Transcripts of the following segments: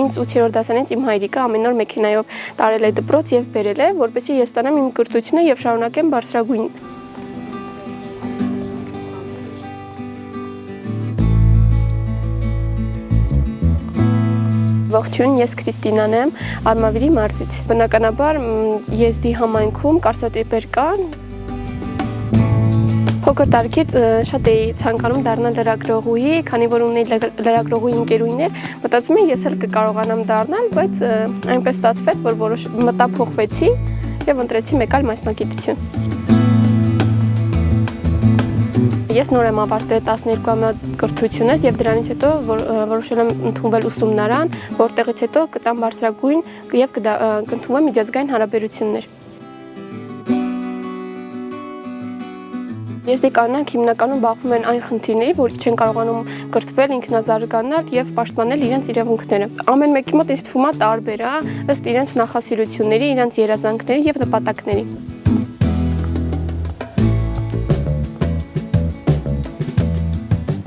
Ինձ 8-րդ դասանից իմ հայրիկը ամեն օր մեքենայով տարել է դպրոց եւ բերել է, որպեսզի ես ստանամ իմ կրթությունը եւ շարունակեմ բարձրագույն։ Ողջույն, ես Քրիստինան եմ, Արմավիրի մարզից։ Բնականաբար եզդի համայնքում կարծրատիպեր կան։ Փոքր տարիքից շատ էի ցանկանում դառնալ լրագրողուհի, քանի որ ունեի լրագրողուհի ընկերուհիներ, մտածում էի ես էլ կկարողանամ դառնալ, բայց այնպես ստացվեց, որ մտափոխվեցի եւ ընտրեցի մեկ այլ մասնագիտություն։ Ես նոր եմ ավարտել 12-ամյա կրթությունս եւ դրանից հետո որոշել եմ ընդունվել ուսումնարան, որտեղից հետո կտամ բարձրագույն եւ կընդունվեմ միջազգային հարաբերություններ։ Եզդի կանայք հիմնականում բախվում են այն խնդիրների, որ չեն կարողանում կրթվել, ինքնազարգանալ եւ պաշտպանել իրենց իրավունքները։ Ամեն մեկի մոտ ինձ թվում է տարբեր է, ըստ իրենց նախասիրությունների, իրենց երազանքների եւ նպատակների։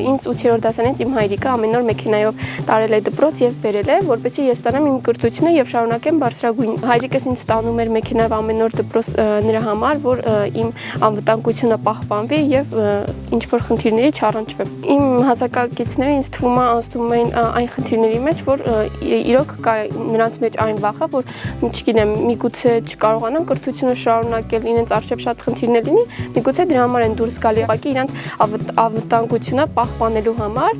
Ինձ 8-րդ դասանից իմ հայրիկը ամեն օր մեքենայով տարել է դպրոց եւ բերել է, որպեսզի ես ստանամ իմ կրթությունը եւ շարունակեմ բարձրագույն։ Հայրիկս ինձ տանում էր մեքենայով ամեն օր դպրոց նրա համար, որ իմ անվտանգությունը պահպանվի եւ ինչ որ խնդիրների չառնչվեմ։ Իմ հասակակիցները ինձ թվում է անցնում էին այն խնդիրների մեջ, որ իրոք կա նրանց մեջ այն վախը, որ չգիտեմ, միգուցե չկարողանան կրթությունը շարունակել, իրենց արժեվ շատ խնդիրներ լինի, միգուցե դրա համար են դուրս գալի, ուղղակի իրենց անվտանգությունը պահպանելու համար։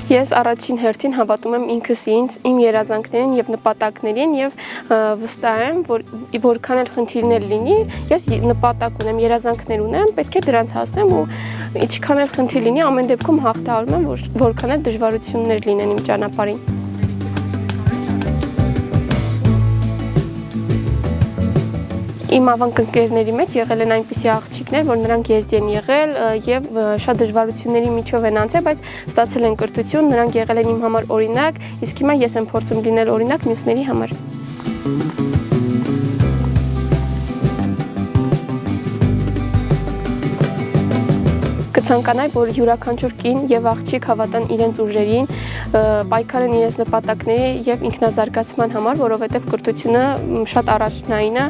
Ես առաջին հերթին հավատում եմ ինքս ինձ, իմ երազանքներին եւ նպատակներին եւ վստահ եմ, որ որքան էլ խնդիրներ լինի, ես նպատակ ունեմ, երազանքներ ունեմ, պետք է դրանց հասնեմ ու ինչքան էլ խնդիր լինի, ամեն դեպքում հաղթահարում եմ, որքան էլ դժվարություններ լինեն իմ ճանապարհին։ Իմ ավանք ընկերների մեջ եղել են այնպիսի աղջիկներ, որ նրանք եզդի են եղել եւ շատ դժվարությունների միջով են անցել, բայց ստացել են կրթություն, նրանք եղել են իմ համար օրինակ, իսկ հիմա ես եմ փորձում լինել օրինակ մյուսների համար։ Կցանկանայի, որ յուրաքանչյուր կին եւ աղջիկ հավատան իրենց ուժերին, պայքարեն իրենց նպատակների եւ ինքնազարգացման համար, որովհետեւ կրթությունը շատ առաջնային է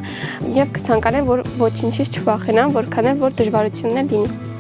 եւ կցանկանայի, որ ոչինչից չվախենան, որքան էլ որ դժվարություններ լինի։